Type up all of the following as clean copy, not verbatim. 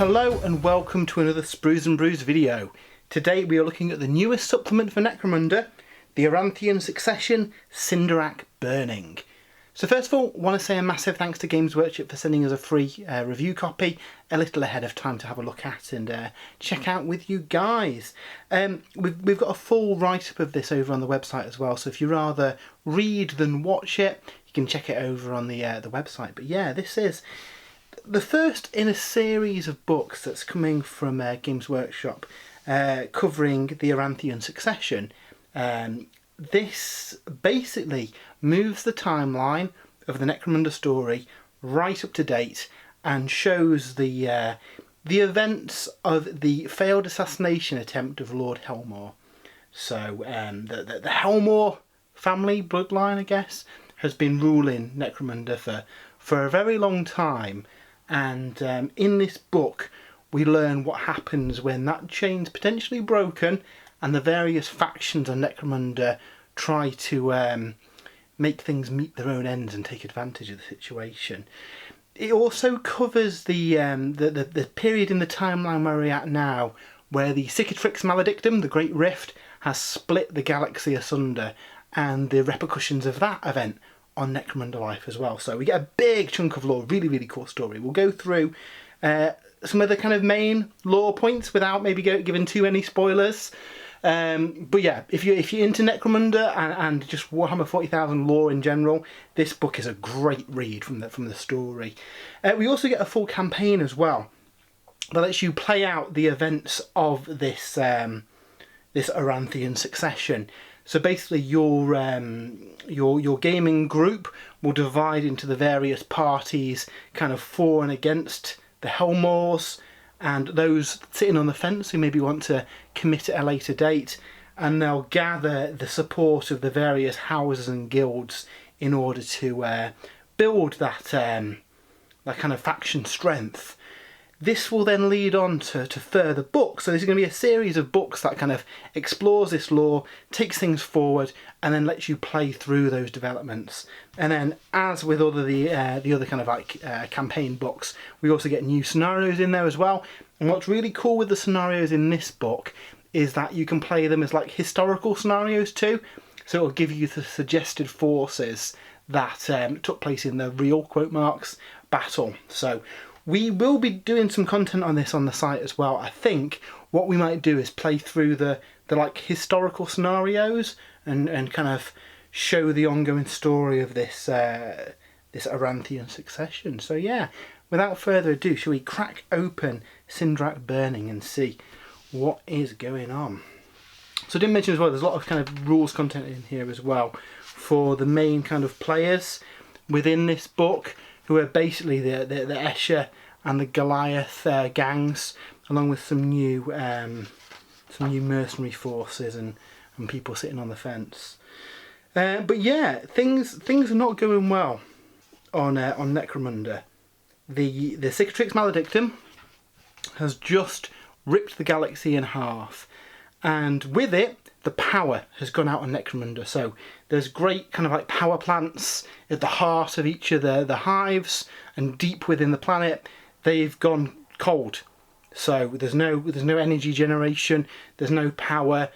Hello and welcome to another Sprues and Brews video. Today we are looking at the newest supplement for Necromunda, the Aranthian Succession, Cinderak Burning. So first of all, I want to say a massive thanks to Games Workshop for sending us a free review copy a little ahead of time to have a look at and check out with you guys. We've got a full write-up of this over on the website as well, so if you rather read than watch it, you can check it over on the website. But yeah, this is the first in a series of books that's coming from Games Workshop covering the Aranthian Succession. This basically moves the timeline of the Necromunda story right up to date and shows the events of the failed assassination attempt of Lord Helmore. So the Helmore family bloodline, I guess, has been ruling Necromunda for a very long time. And in this book we learn what happens when that chain's potentially broken and the various factions of Necromunda try to make things meet their own ends and take advantage of the situation. It also covers the period in the timeline where we're at now, where the Cicatrix Maledictum, the Great Rift, has split the galaxy asunder, and the repercussions of that event on Necromunda life as well. So we get a big chunk of lore, really cool story. We'll go through some of the kind of main lore points without maybe giving too many spoilers. But yeah, if you're into Necromunda and just Warhammer 40,000 lore in general, this book is a great read from the story. We also get a full campaign as well that lets you play out the events of this this Aranthian Succession. So basically, your gaming group will divide into the various parties, kind of for and against the Helmores, and those sitting on the fence who maybe want to commit at a later date, and they'll gather the support of the various houses and guilds in order to build that kind of faction strength. This will then lead on to further books. So this is going to be a series of books that kind of explores this lore, takes things forward, and then lets you play through those developments. And then, as with the other kind of like campaign books, we also get new scenarios in there as well. And what's really cool with the scenarios in this book is that you can play them as like historical scenarios too. So it'll give you the suggested forces that took place in the real, quote marks, battle. So we will be doing some content on this on the site as well. I think what we might do is play through the like historical scenarios and kind of show the ongoing story of this this Aranthian Succession. So yeah, without further ado, shall we crack open Cinderak Burning and see what is going on? So I didn't mention as well, there's a lot of kind of rules content in here as well for the main kind of players within this book, who are basically the Esher and the Goliath gangs, along with some new mercenary forces and people sitting on the fence. But yeah, things are not going well on Necromunda. The Cicatrix Maledictum has just ripped the galaxy in half, and with it, the power has gone out on Necromunda. So there's great kind of like power plants at the heart of each of the hives, and deep within the planet they've gone cold. So there's no energy generation, there's no power,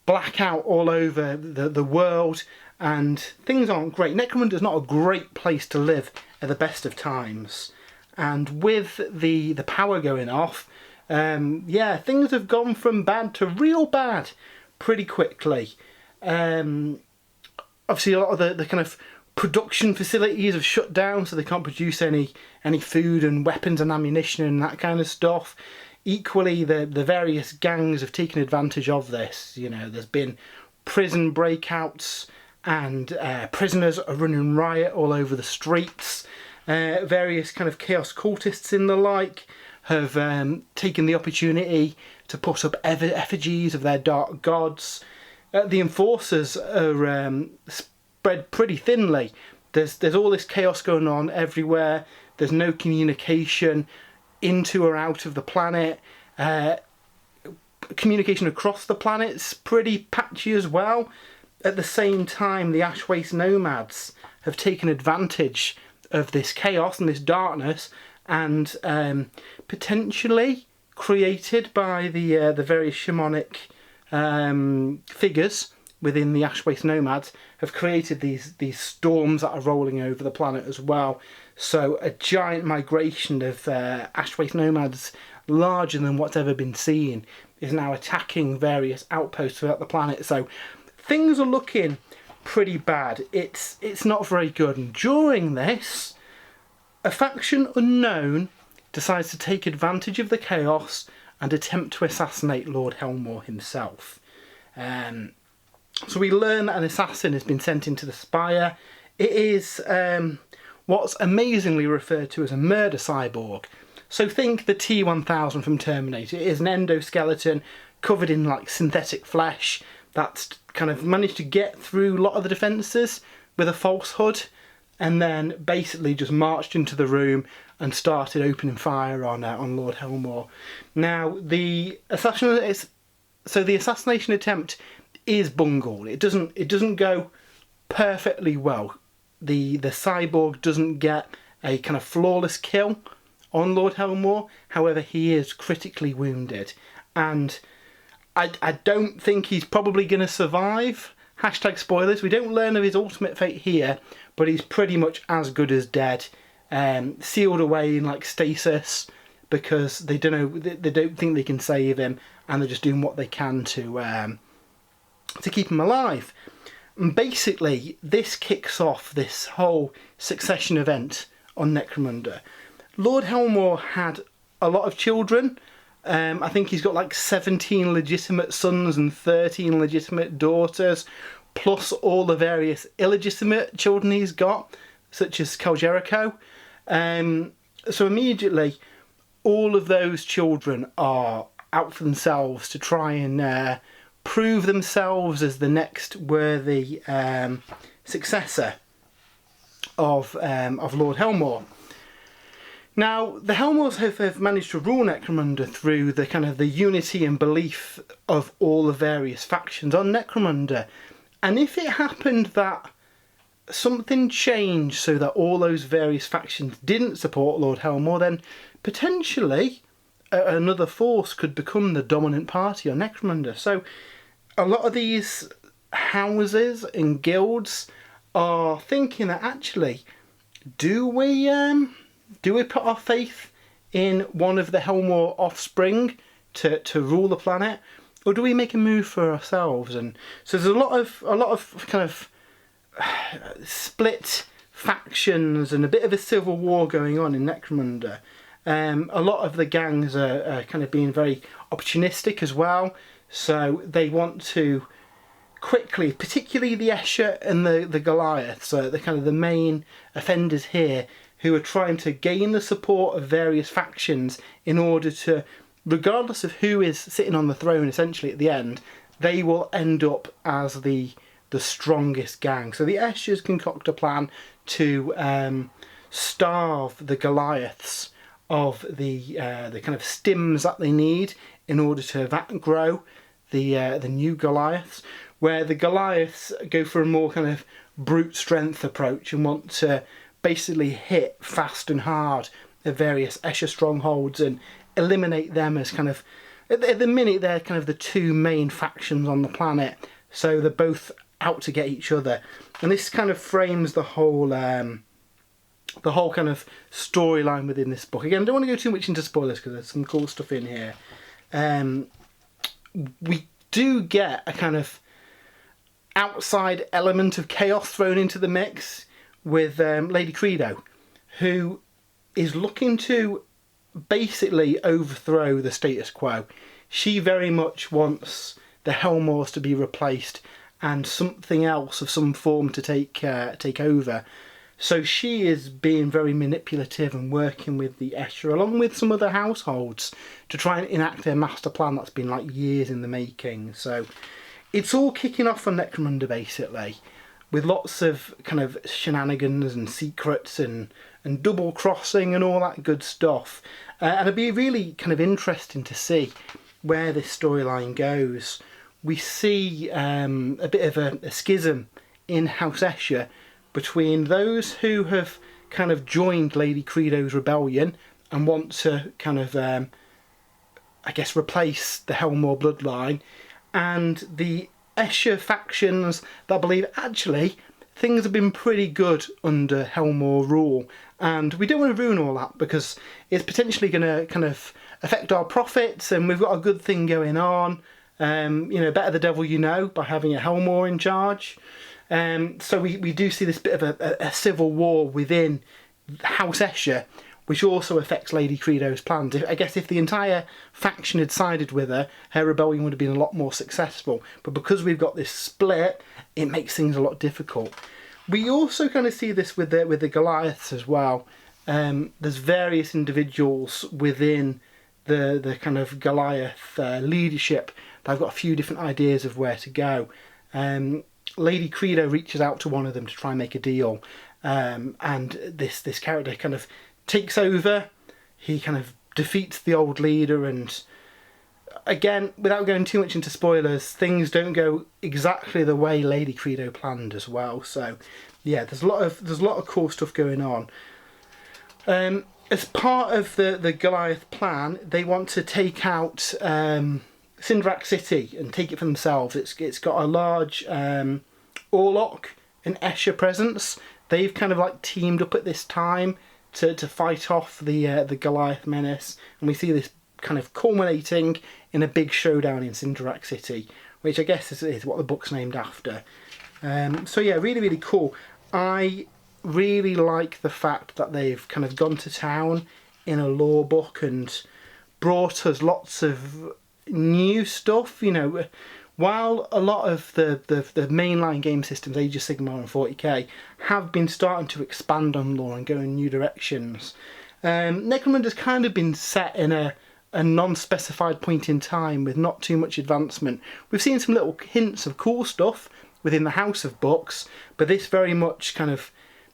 blackout all over the world, and things aren't great. Necromunda's not a great place to live at the best of times. And with the power going off, yeah, things have gone from bad to real bad pretty quickly. Obviously a lot of the kind of production facilities have shut down, so they can't produce any food and weapons and ammunition and that kind of stuff. Equally, the various gangs have taken advantage of this. You know, there's been prison breakouts and prisoners are running riot all over the streets. Various kind of chaos cultists and the like have taken the opportunity to put up effigies of their dark gods. The enforcers are spread pretty thinly. There's all this chaos going on everywhere. There's no communication into or out of the planet. Communication across the planet's pretty patchy as well. At the same time, the Ashwaste nomads have taken advantage of this chaos and this darkness and potentially created by the various shamanic figures within the Ashwaste Nomads, have created these storms that are rolling over the planet as well. So a giant migration of Ashwaste Nomads, larger than what's ever been seen, is now attacking various outposts throughout the planet. So things are looking pretty bad. It's not very good. And during this, a faction unknown decides to take advantage of the chaos and attempt to assassinate Lord Helmore himself. So we learn that an assassin has been sent into the Spire. It is what's amazingly referred to as a murder cyborg. So think the T-1000 from Terminator. It is an endoskeleton covered in like synthetic flesh that's kind of managed to get through a lot of the defences with a false hood, and then basically just marched into the room and started opening fire on Lord Helmore. Now the assassination attempt is bungled. It doesn't go perfectly well. The cyborg doesn't get a kind of flawless kill on Lord Helmore. However, he is critically wounded, and I don't think he's probably going to survive. Hashtag spoilers. We don't learn of his ultimate fate here, but he's pretty much as good as dead, sealed away in like stasis, because they don't think they can save him, and they're just doing what they can to keep him alive. And basically, this kicks off this whole succession event on Necromunda. Lord Helmore had a lot of children. I think he's got like 17 legitimate sons and 13 legitimate daughters, plus all the various illegitimate children he's got, such as Khal Jericho. So immediately, all of those children are out for themselves to try and prove themselves as the next worthy successor of Lord Helmore. Now, the Helmores have managed to rule Necromunda through the kind of the unity and belief of all the various factions on Necromunda. And if it happened that something changed so that all those various factions didn't support Lord Helmore, then potentially another force could become the dominant party on Necromunda. So a lot of these houses and guilds are thinking that actually, do we put our faith in one of the Helmore offspring to rule the planet, or do we make a move for ourselves? And so there's a lot of kind of split factions and a bit of a civil war going on in Necromunda. A lot of the gangs are kind of being very opportunistic as well, so they want to quickly, particularly the Esher and the Goliaths, the kind of the main offenders here, who are trying to gain the support of various factions in order to, regardless of who is sitting on the throne essentially at the end, they will end up as the strongest gang. So the Eshers concoct a plan to starve the Goliaths of the kind of stims that they need in order to grow the new Goliaths, where the Goliaths go for a more kind of brute strength approach and want to basically hit fast and hard at various Escher strongholds and eliminate them as kind of, at the minute, they're kind of the two main factions on the planet, so they're both out to get each other. And this kind of frames the whole kind of storyline within this book. Again, I don't want to go too much into spoilers because there's some cool stuff in here. We do get a kind of outside element of chaos thrown into the mix with Lady Credo, who is looking to basically overthrow the status quo. She very much wants the Helmores to be replaced and something else of some form to take over. So she is being very manipulative and working with the Escher along with some other households to try and enact their master plan that's been like years in the making. So it's all kicking off on Necromunda basically, with lots of kind of shenanigans and secrets and double crossing and all that good stuff. And it'd be really kind of interesting to see where this storyline goes. We see a bit of a schism in House Esher between those who have kind of joined Lady Credo's rebellion and want to kind of, I guess, replace the Helmore bloodline, and the Esher factions that believe actually things have been pretty good under Helmore rule, and we don't want to ruin all that because it's potentially going to kind of affect our profits, and we've got a good thing going on. You know, better the devil you know by having a Helmore in charge. So we do see this bit of a civil war within House Esher, which also affects Lady Credo's plans. I guess if the entire faction had sided with her, her rebellion would have been a lot more successful. But because we've got this split, it makes things a lot difficult. We also kind of see this with the Goliaths as well. There's various individuals within the kind of Goliath leadership that have got a few different ideas of where to go. Lady Credo reaches out to one of them to try and make a deal, and this character kind of takes over. He kind of defeats the old leader, and again, without going too much into spoilers, things don't go exactly the way Lady Credo planned as well. So yeah, there's a lot of cool stuff going on. As part of the Goliath plan, they want to take out Cinderak City and take it for themselves. It's got a large Orlok and Esher presence. They've kind of like teamed up at this time to fight off the Goliath menace, and we see this kind of culminating in a big showdown in Cinderak City, which I guess is what the book's named after. So yeah, really, really cool. I really like the fact that they've kind of gone to town in a lore book and brought us lots of new stuff. You know, while a lot of the mainline game systems, Age of Sigmar and 40k, have been starting to expand on lore and go in new directions, Necromunda's kind of been set in a non-specified point in time with not too much advancement. We've seen some little hints of cool stuff within the house of books, but this very much kind of,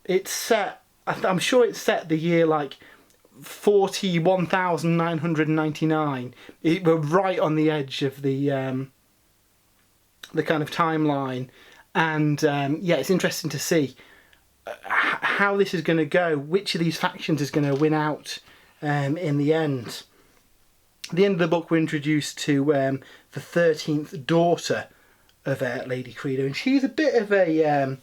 it's set, I'm sure it's set the year like 41,999. We're right on the edge of the kind of timeline, and yeah, it's interesting to see how this is going to go, which of these factions is going to win out in the end. At the end of the book, we're introduced to the 13th daughter of Lady Credo, and she's a bit of a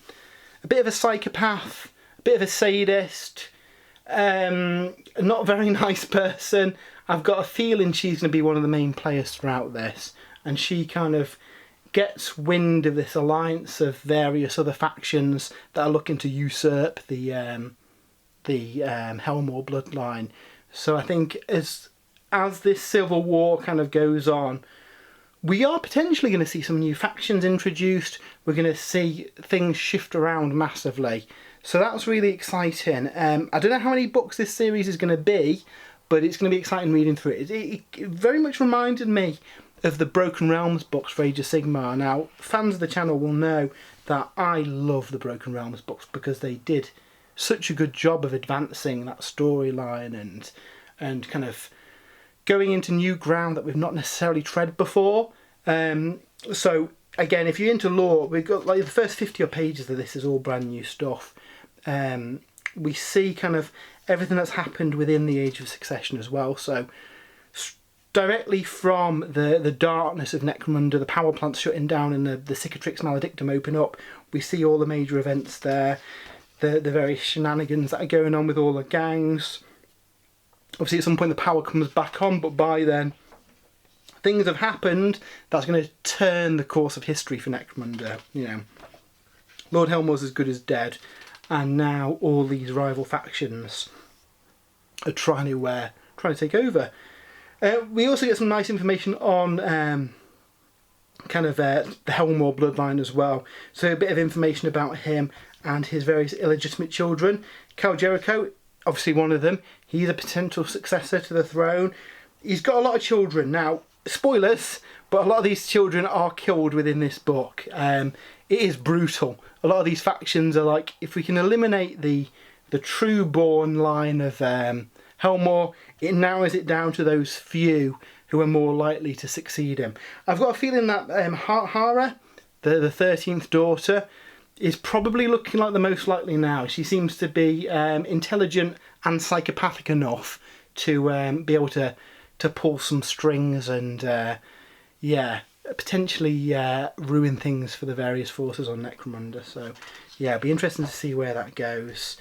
psychopath, a bit of a sadist, not a very nice person. I've got a feeling she's going to be one of the main players throughout this, and she kind of gets wind of this alliance of various other factions that are looking to usurp the Helmore bloodline. So I think as this civil war kind of goes on, we are potentially going to see some new factions introduced. We're going to see things shift around massively. So that's really exciting. I don't know how many books this series is going to be, but it's going to be exciting reading through it. It very much reminded me of the Broken Realms books for Age of Sigmar. Now, fans of the channel will know that I love the Broken Realms books because they did such a good job of advancing that storyline and kind of going into new ground that we've not necessarily tread before. So again, if you're into lore, we've got like the first 50 odd pages of this is all brand new stuff. We see kind of everything that's happened within the Age of Succession as well. So directly from the darkness of Necromunda, the power plants shutting down and the Cicatrix Maledictum open up, we see all the major events there, the various shenanigans that are going on with all the gangs. Obviously at some point the power comes back on, but by then things have happened that's going to turn the course of history for Necromunda. You know, Lord Helmore's as good as dead, and now all these rival factions are trying to take over. We also get some nice information on kind of the Helmore bloodline as well. So a bit of information about him and his various illegitimate children. Cal Jericho, obviously one of them. He's a potential successor to the throne. He's got a lot of children. Now, spoilers, but a lot of these children are killed within this book. It is brutal. A lot of these factions are like, if we can eliminate the true born line of Helmore, it narrows it down to those few who are more likely to succeed him. I've got a feeling that Hara, the 13th daughter, is probably looking like the most likely now. She seems to be intelligent and psychopathic enough to be able to pull some strings and yeah, potentially ruin things for the various forces on Necromunda. So yeah, it'll be interesting to see where that goes.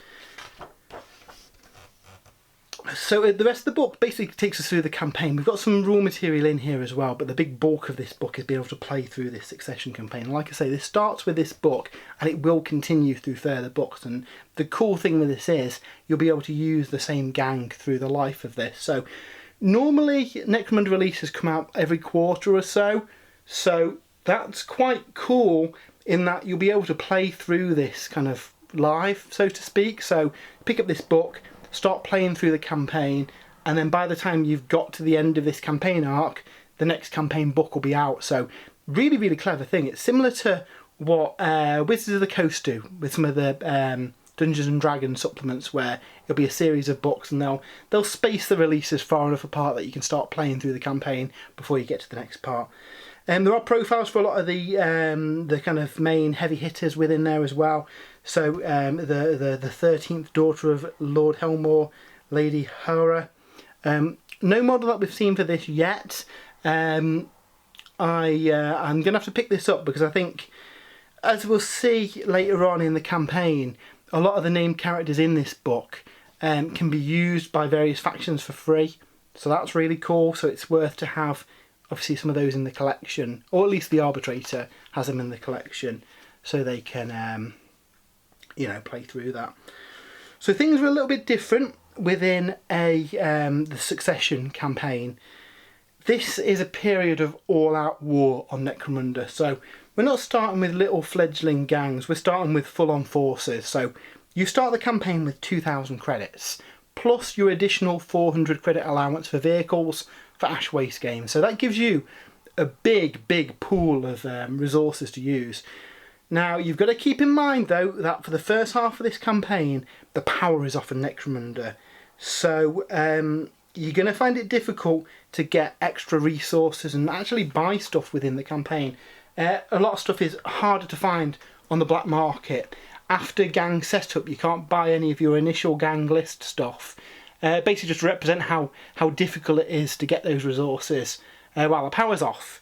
So the rest of the book basically takes us through the campaign. We've got some raw material in here as well, but the big bulk of this book is being able to play through this Succession campaign. And like I say, this starts with this book and it will continue through further books. And the cool thing with this is you'll be able to use the same gang through the life of this. So normally Necromunda releases come out every quarter or so. So that's quite cool in that you'll be able to play through this kind of live, so to speak. So pick up this book, start playing through the campaign, and then by the time you've got to the end of this campaign arc, the next campaign book will be out. So really, really clever thing. It's similar to what Wizards of the Coast do with some of the Dungeons and Dragons supplements, where it'll be a series of books and they'll space the releases far enough apart that you can start playing through the campaign before you get to the next part. There are profiles for a lot of the kind of main heavy hitters within there as well. So the 13th daughter of Lord Helmore, Lady Hera. No model that we've seen for this yet. I'm going to have to pick this up because I think, as we'll see later on in the campaign, a lot of the named characters in this book can be used by various factions for free. So that's really cool. So it's worth to have obviously some of those in the collection, or at least the Arbitrator has them in the collection, so they can you know, play through that. So things are a little bit different within the Succession campaign. This is a period of all-out war on Necromunda. So we're not starting with little fledgling gangs, we're starting with full-on forces. So you start the campaign with 2,000 credits, plus your additional 400 credit allowance for vehicles for Ash Waste games. So that gives you a big pool of resources to use. Now you've got to keep in mind though that for the first half of this campaign the power is off of Necromunda. So you're going to find it difficult to get extra resources and actually buy stuff within the campaign. A lot of stuff is harder to find on the black market. After gang setup you can't buy any of your initial gang list stuff. Basically just to represent how difficult it is to get those resources while the power's off.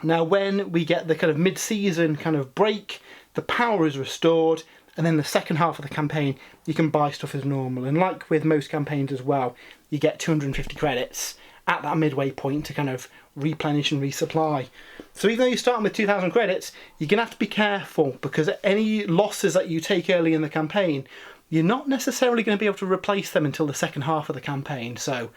Now when we get the kind of mid-season kind of break, the power is restored, and then the second half of the campaign you can buy stuff as normal. And like with most campaigns as well, you get 250 credits at that midway point to kind of replenish and resupply. So even though you're starting with 2,000 credits, you're going to have to be careful, because any losses that you take early in the campaign, you're not necessarily going to be able to replace them until the second half of the campaign. So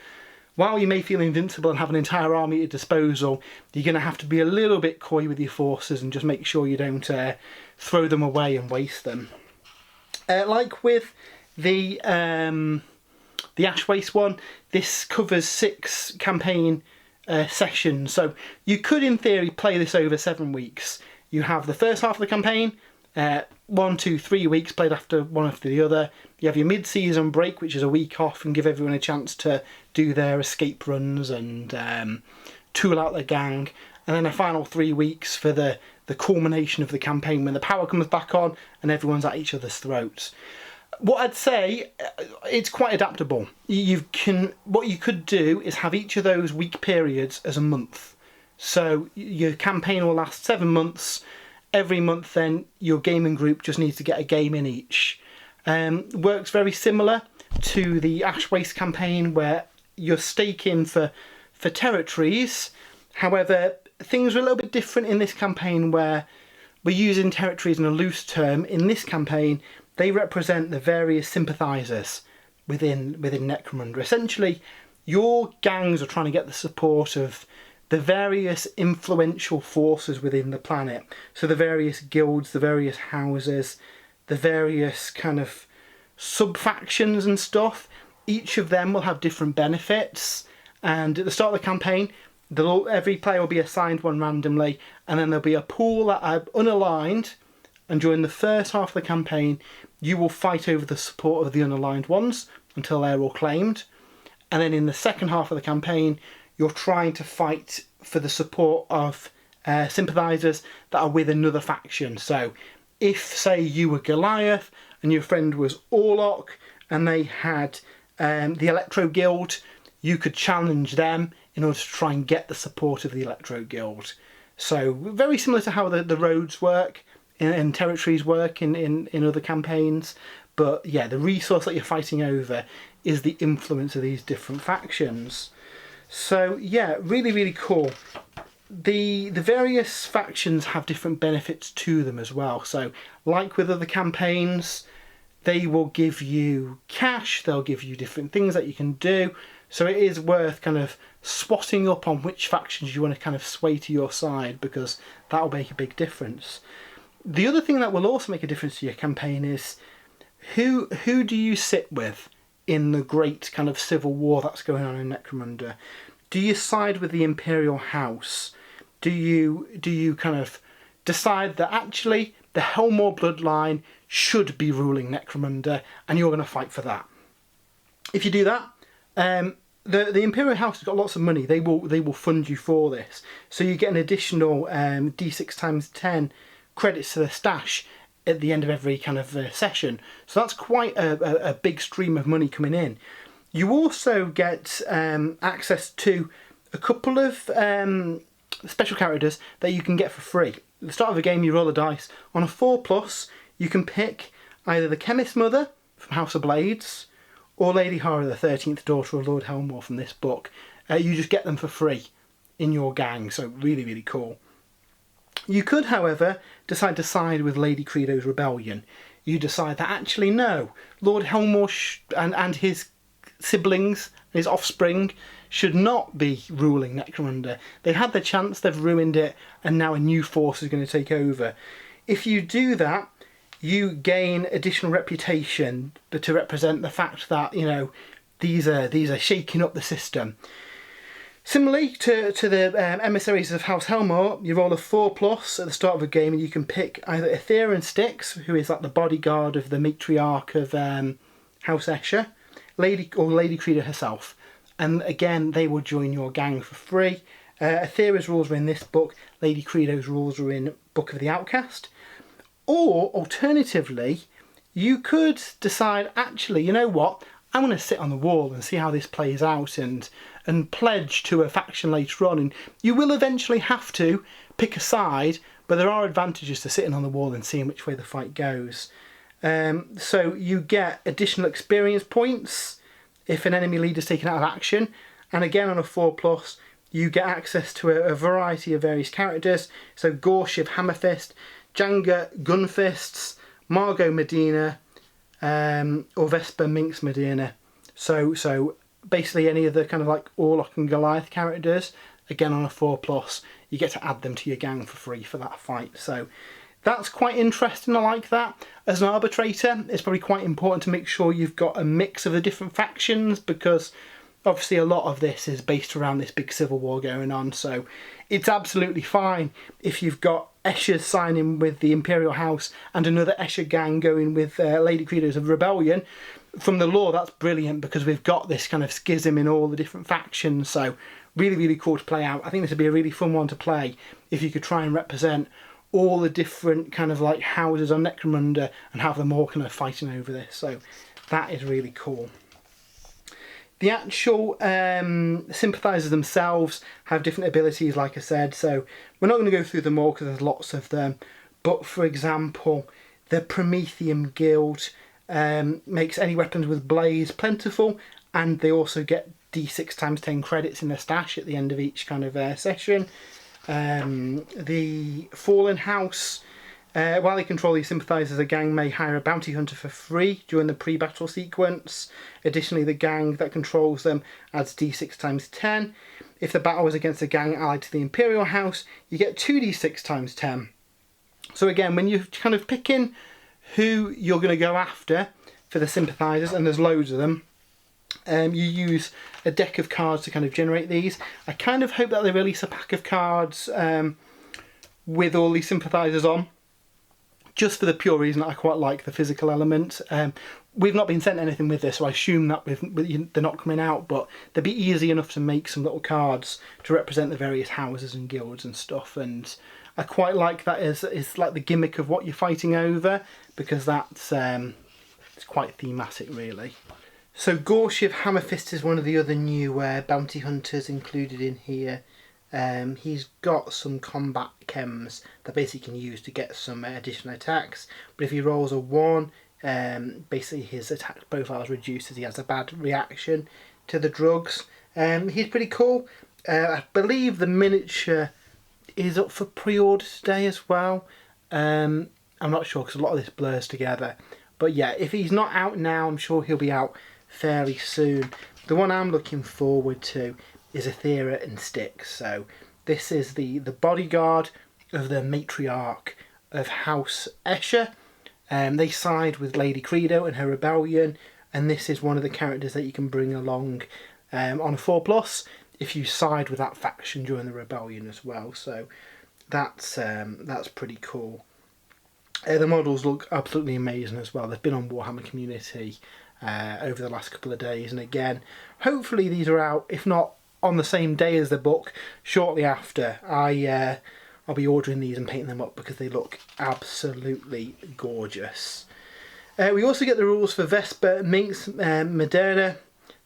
while you may feel invincible and have an entire army at your disposal, you're going to have to be a little bit coy with your forces and just make sure you don't throw them away and waste them. Like with the Ash Waste one, this covers 6 campaign sessions. So you could in theory play this over 7 weeks. You have the first half of the campaign, 1, 2, 3 weeks played after one after the other. You have your mid-season break, which is a week off, and give everyone a chance to do their escape runs and tool out their gang. And then a final 3 weeks for the culmination of the campaign, when the power comes back on and everyone's at each other's throats. What I'd say, it's quite adaptable. What you could do is have each of those week periods as a month. So your campaign will last 7 months. Every month then your gaming group just needs to get a game in each. Works very similar to the Ash Waste campaign, where you're staking for territories. However, things are a little bit different in this campaign, where we're using territories in a loose term. In this campaign, they represent the various sympathisers within Necromunda. Essentially, your gangs are trying to get the support of the various influential forces within the planet. So the various guilds, the various houses, the various kind of sub-factions and stuff. Each of them will have different benefits. And at the start of the campaign, every player will be assigned one randomly, and then there'll be a pool that are unaligned, and during the first half of the campaign you will fight over the support of the unaligned ones until they're all claimed. And then in the second half of the campaign you're trying to fight for the support of sympathisers that are with another faction. So if, say, you were Goliath and your friend was Orlok and they had the Electro Guild, you could challenge them in order to try and get the support of the Electro Guild. So very similar to how the roads work and territories work in other campaigns. But yeah, the resource that you're fighting over is the influence of these different factions. So yeah, really, really cool. The various factions have different benefits to them as well. So like with other campaigns, they will give you cash, they'll give you different things that you can do. So it is worth kind of swatting up on which factions you want to kind of sway to your side, because that'll make a big difference. The other thing that will also make a difference to your campaign is who do you sit with in the great kind of civil war that's going on in Necromunda? Do you side with the Imperial House? Do you kind of decide that actually the Helmore bloodline should be ruling Necromunda and you're going to fight for that? If you do that, the Imperial House has got lots of money. They will fund you for this. So you get an additional D6 times 10 credits to the stash at the end of every kind of session. So that's quite a big stream of money coming in. You also get access to a couple of special characters that you can get for free. At the start of the game, you roll the dice. On a 4+, you can pick either the Chemist Mother from House of Blades or Lady Horror, the 13th daughter of Lord Helmore from this book. You just get them for free in your gang, so really, really cool. You could, however, decide to side with Lady Credo's rebellion. You decide that actually no, Lord Helmore and his siblings, his offspring, should not be ruling Necromunda. They had their chance, they've ruined it, and now a new force is going to take over. If you do that, you gain additional reputation to represent the fact that, you know, these are shaking up the system. Similarly to the emissaries of House Helmore, you roll a 4+ at the start of a game and you can pick either Aetherian Styx, who is like the bodyguard of the matriarch of House Esher, Lady Credo herself. And again, they will join your gang for free. Aetheria's rules are in this book, Lady Credo's rules are in Book of the Outcast. Or, alternatively, you could decide, actually, you know what, I'm going to sit on the wall and see how this plays out and pledge to a faction later on. And you will eventually have to pick a side, but there are advantages to sitting on the wall and seeing which way the fight goes. So you get additional experience points if an enemy leader is taken out of action. And again, on a 4+, you get access to a variety of various characters. So Gorshiv Hammerfist, Janga Gunfists, Margot Medina, or Vesper Minx Medina. So basically any of the kind of like Orlok and Goliath characters, again on a 4+, you get to add them to your gang for free for that fight. So that's quite interesting, I like that. As an arbitrator, it's probably quite important to make sure you've got a mix of the different factions, because obviously a lot of this is based around this big civil war going on. So it's absolutely fine if you've got Esher signing with the Imperial House and another Esher gang going with Lady Credo's of Rebellion. From the lore, that's brilliant, because we've got this kind of schism in all the different factions. So really, really cool to play out. I think this would be a really fun one to play if you could try and represent all the different kind of like houses on Necromunda and have them all kind of fighting over this. So that is really cool. The actual sympathisers themselves have different abilities, like I said, so we're not going to go through them all because there's lots of them. But for example, the Prometheum Guild makes any weapons with blaze plentiful, and they also get D6 times 10 credits in their stash at the end of each kind of session. The Fallen House, while they control these sympathisers, a gang may hire a bounty hunter for free during the pre-battle sequence. Additionally, the gang that controls them adds D6 times 10. If the battle is against a gang allied to the Imperial House, you get 2d6 times 10. So again, when you're kind of picking who you're going to go after for the sympathisers, and there's loads of them, you use a deck of cards to kind of generate these. I kind of hope that they release a pack of cards with all these sympathisers on, just for the pure reason that I quite like the physical element. We've not been sent anything with this, so I assume that they're not coming out, but they'd be easy enough to make some little cards to represent the various houses and guilds and stuff, and I quite like that as like the gimmick of what you're fighting over, because that's it's quite thematic really. So Gorshiv Hammerfist is one of the other new bounty hunters included in here. He's got some combat chems that basically can use to get some additional attacks, but if he rolls a 1, basically his attack profile is reduced as he has a bad reaction to the drugs. He's pretty cool. I believe the miniature is up for pre-order today as well. I'm not sure because a lot of this blurs together. But yeah, if he's not out now, I'm sure he'll be out fairly soon. The one I'm looking forward to is Aethera and Styx. So this is the bodyguard of the matriarch of House Esher. They side with Lady Credo and her rebellion, and this is one of the characters that you can bring along on a 4+ if you side with that faction during the rebellion as well. So that's pretty cool. The models look absolutely amazing as well. They've been on Warhammer Community over the last couple of days, and again, hopefully these are out, if not on the same day as the book, shortly after. I'll be ordering these and painting them up because they look absolutely gorgeous. We also get the rules for Vesper Minx Moderna.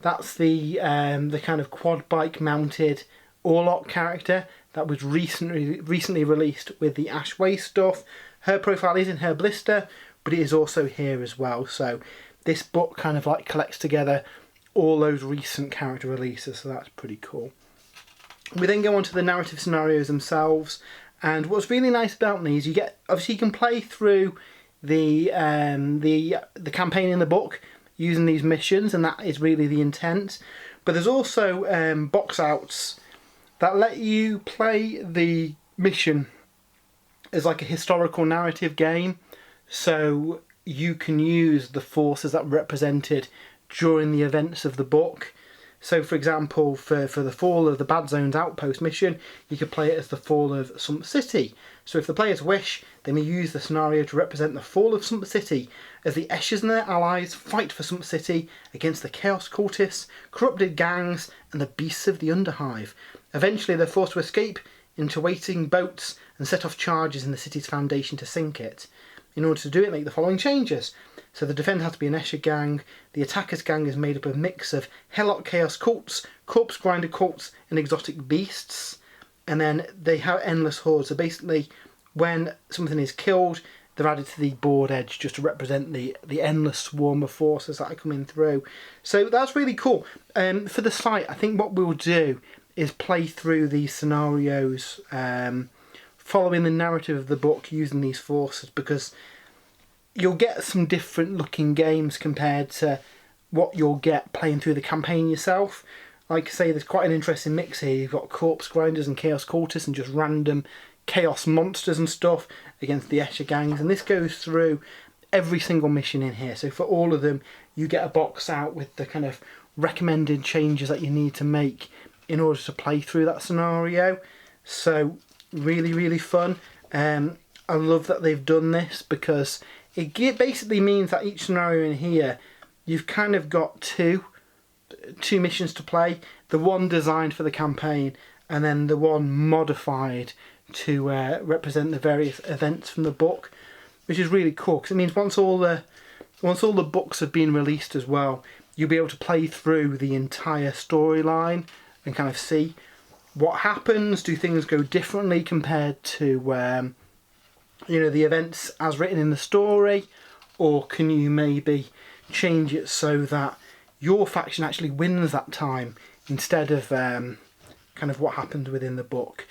That's the kind of quad bike mounted Orlok character that was recently released with the Ash Waste stuff. Her profile is in her blister, but it is also here as well. So this book kind of like collects together all those recent character releases, so that's pretty cool. We then go on to the narrative scenarios themselves, and what's really nice about these, you can play through the campaign in the book using these missions, and that is really the intent. But there's also box outs that let you play the mission as like a historical narrative game, so you can use the forces that were represented during the events of the book. So for example, for the Fall of the Bad Zone's Outpost mission, you could play it as the Fall of Sump City. So if the players wish, they may use the scenario to represent the fall of Sump City as the Eshers and their allies fight for Sump City against the Chaos Cultists, corrupted gangs and the beasts of the Underhive. Eventually they're forced to escape into waiting boats and set off charges in the city's foundation to sink it. In order to do it, make the following changes. So the defender has to be an Escher gang. The attacker's gang is made up of a mix of Helot Chaos cults, corpse grinder cults and exotic beasts. And then they have endless hordes. So basically, when something is killed, they're added to the board edge just to represent the endless swarm of forces that are coming through. So that's really cool. For the site, I think what we'll do is play through these scenarios following the narrative of the book using these forces, because you'll get some different looking games compared to what you'll get playing through the campaign yourself. Like I say, there's quite an interesting mix here. You've got corpse grinders and chaos cultists and just random chaos monsters and stuff against the Escher gangs, and this goes through every single mission in here. So for all of them, you get a box out with the kind of recommended changes that you need to make in order to play through that scenario. So really, really fun. I love that they've done this, because it basically means that each scenario in here, you've kind of got two missions to play. The one designed for the campaign, and then the one modified to represent the various events from the book, which is really cool, because it means once all the books have been released as well, you'll be able to play through the entire storyline and kind of see what happens. Do things go differently compared to the events as written in the story, or can you maybe change it so that your faction actually wins that time instead of kind of what happened within the book.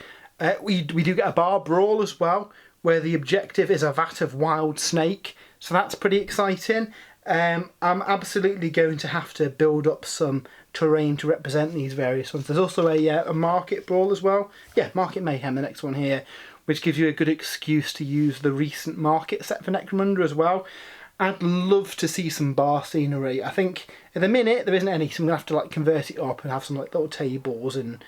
We do get a bar brawl as well, where the objective is a vat of wild snake, so that's pretty exciting. I'm absolutely going to have to build up some terrain to represent these various ones. There's also a market brawl as well. Yeah, Market Mayhem, the next one here, which gives you a good excuse to use the recent market set for Necromunda as well. I'd love to see some bar scenery. I think at the minute there isn't any, so I'm going to have to like convert it up and have some like little tables and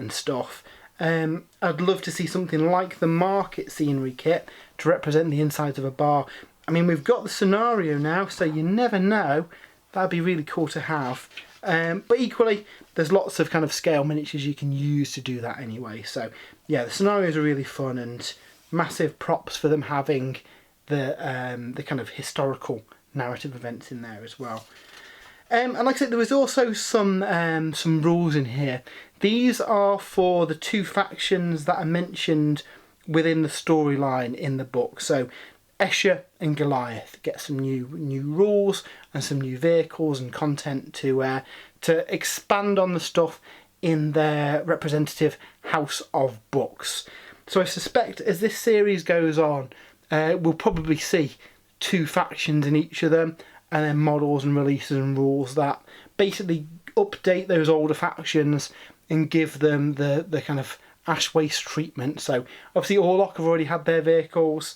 stuff. I'd love to see something like the market scenery kit to represent the insides of a bar. I mean, we've got the scenario now, so you never know. That'd be really cool to have. But equally, there's lots of kind of scale miniatures you can use to do that anyway. So yeah, the scenarios are really fun, and massive props for them having the kind of historical narrative events in there as well. And like I said, there was also some rules in here. These are for the two factions that are mentioned within the storyline in the book. So Esher and Goliath get some new rules and some new vehicles and content to expand on the stuff in their representative house of books. So I suspect as this series goes on, we'll probably see two factions in each of them, and then models and releases and rules that basically update those older factions and give them the kind of Ash Waste treatment. So obviously Orlok have already had their vehicles.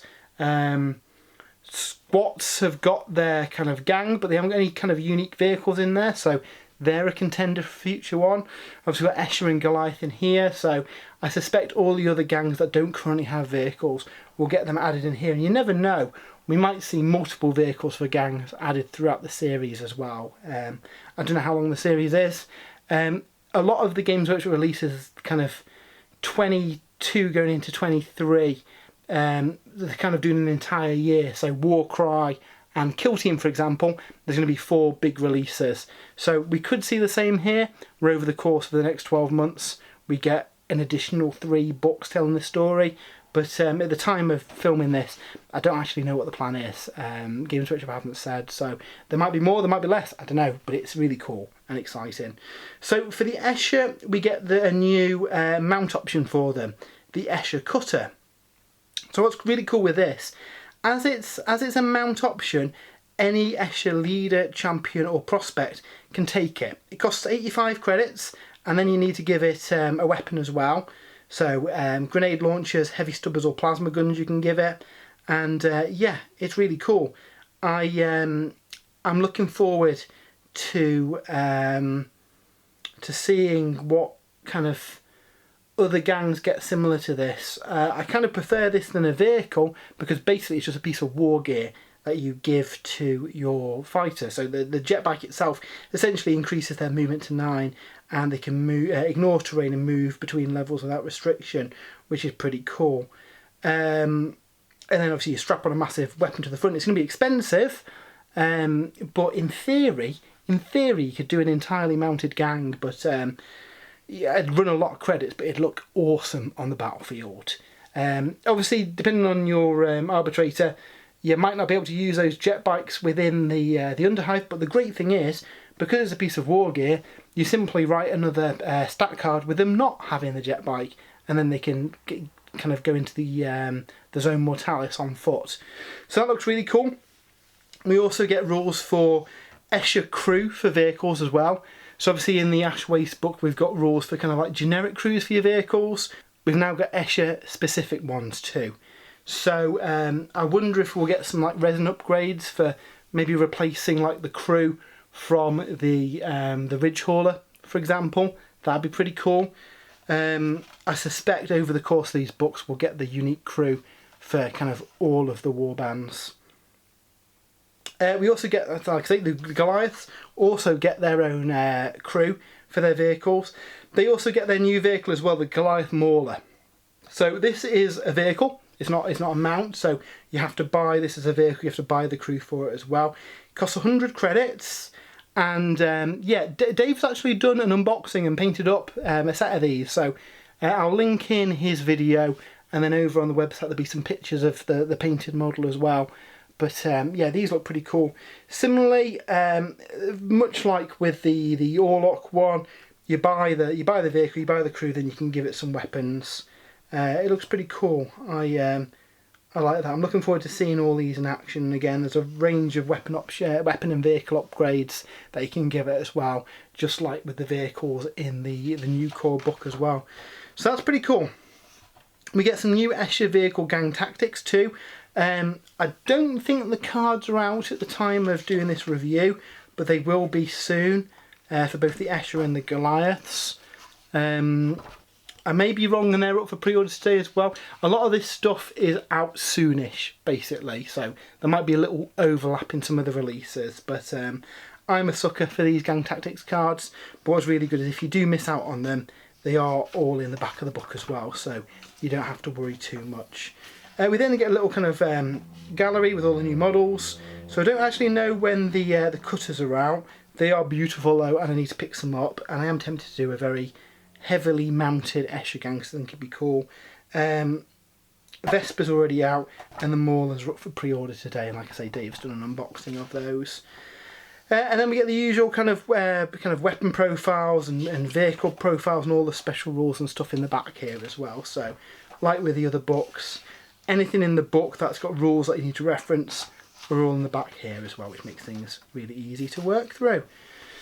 Squats have got their kind of gang, but they haven't got any kind of unique vehicles in there, so they're a contender for future one. Obviously we've got Esher and Goliath in here, so I suspect all the other gangs that don't currently have vehicles will get them added in here. And you never know, we might see multiple vehicles for gangs added throughout the series as well. I don't know how long the series is. A lot of the Games Workshop releases kind of 22 going into 23. They're kind of doing an entire year. So Warcry and Kill Team, for example, there's going to be 4 big releases. So we could see the same here, where over the course of the next 12 months we get an additional 3 books telling the story. But at the time of filming this, I don't actually know what the plan is. Games Workshop haven't said, so there might be more, there might be less, I don't know, but it's really cool and exciting. So for the Esher, we get a new mount option for them, the Esher Cutter. So what's really cool with this, as it's a mount option, any Esher leader, champion or prospect can take it. It costs 85 credits, and then you need to give it a weapon as well. So grenade launchers, heavy stubbers or plasma guns you can give it, and yeah, it's really cool. I'm looking forward to seeing what kind of other gangs get similar to this. I kind of prefer this than a vehicle because basically it's just a piece of war gear that you give to your fighter. So the jet bike itself essentially increases their movement to 9, and they can move, ignore terrain and move between levels without restriction, which is pretty cool. And then obviously you strap on a massive weapon to the front. It's going to be expensive, but in theory you could do an entirely mounted gang, but yeah, it'd run a lot of credits, but it'd look awesome on the battlefield. Obviously, depending on your arbitrator, you might not be able to use those jet bikes within the Underhive, but the great thing is, because it's a piece of war gear, you simply write another stat card with them not having the jet bike, and then they can kind of go into the Zone Mortalis on foot. So that looks really cool. We also get rules for Esher crew for vehicles as well. So obviously in the Ash Waste book we've got rules for kind of like generic crews for your vehicles. We've now got Esher specific ones too. So I wonder if we'll get some like resin upgrades for maybe replacing like the crew from the Ridge Hauler, for example. That'd be pretty cool. I suspect over the course of these books we'll get the unique crew for kind of all of the warbands. We also get, like I say, the Goliaths also get their own crew for their vehicles. They also get their new vehicle as well, the Goliath Mauler. So this is a vehicle. It's not a mount, so you have to buy this as a vehicle. You have to buy the crew for it as well. It costs 100 credits, and yeah, Dave's actually done an unboxing and painted up a set of these. So I'll link in his video, and then over on the website there'll be some pictures of the painted model as well. But yeah, these look pretty cool. Similarly, much like with the Orlok one, you buy the vehicle, you buy the crew, then you can give it some weapons. It looks pretty cool. I like that. I'm looking forward to seeing all these in action again. There's a range of weapon and vehicle upgrades that you can give it as well, just like with the vehicles in the new core book as well. So that's pretty cool. We get some new Esher vehicle gang tactics too. I don't think the cards are out at the time of doing this review, but they will be soon for both the Esher and the Goliaths. I may be wrong and they're up for pre-order today as well. A lot of this stuff is out soonish, basically, so there might be a little overlap in some of the releases, but I'm a sucker for these gang tactics cards. But what's really good is if you do miss out on them, they are all in the back of the book as well, so you don't have to worry too much. We then get a little kind of gallery with all the new models. So I don't actually know when the cutters are out. They are beautiful though, and I need to pick some up, and I am tempted to do a very heavily mounted Esher gang, so I think it'd be cool. Vesper's already out, and the Maulers are up for pre-order today, and like I say, Dave's done an unboxing of those. And then we get the usual kind of weapon profiles and vehicle profiles and all the special rules and stuff in the back here as well. So, like with the other books, anything in the book that's got rules that you need to reference are all in the back here as well, which makes things really easy to work through.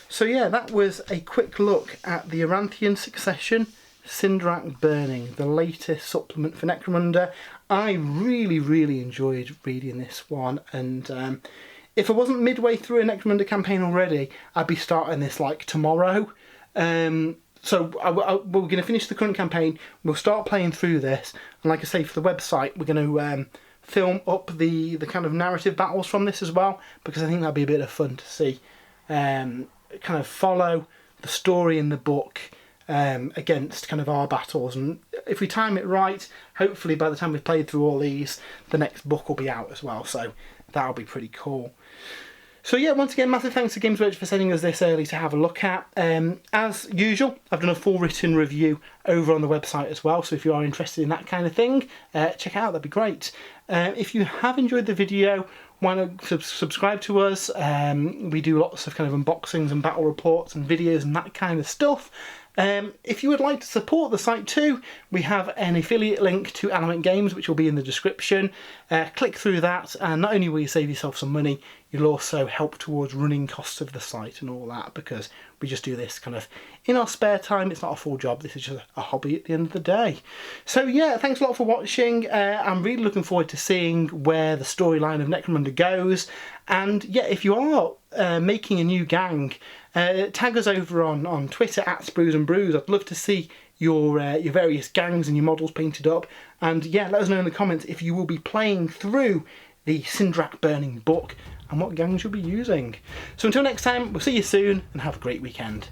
So yeah, that was a quick look at the Aranthian Succession, Cinderak Burning, the latest supplement for Necromunda. I really enjoyed reading this one, and if I wasn't midway through a Necromunda campaign already, I'd be starting this like tomorrow. So we're going to finish the current campaign, we'll start playing through this, and like I say, for the website, we're going to film up the kind of narrative battles from this as well, because I think that'd be a bit of fun to see. Kind of follow the story in the book against kind of our battles, and if we time it right, hopefully by the time we've played through all these, the next book will be out as well, so that'll be pretty cool. So yeah, once again, massive thanks to Games Workshop for sending us this early to have a look at. As usual, I've done a full written review over on the website as well, so if you are interested in that kind of thing, check it out, that'd be great. If you have enjoyed the video, why not subscribe to us? We do lots of kind of unboxings and battle reports and videos and that kind of stuff. If you would like to support the site too, we have an affiliate link to Element Games, which will be in the description. Click through that, and not only will you save yourself some money, you'll also help towards running costs of the site and all that, because we just do this kind of in our spare time. It's not a full job, this is just a hobby at the end of the day. So yeah, thanks a lot for watching. I'm really looking forward to seeing where the storyline of Necromunda goes, and yeah, if you are making a new gang, tag us over on Twitter at Sprues and Brews. I'd love to see your various gangs and your models painted up, and yeah, let us know in the comments if you will be playing through the Cinderak Burning book and what gangs you'll be using. So until next time, we'll see you soon, and have a great weekend.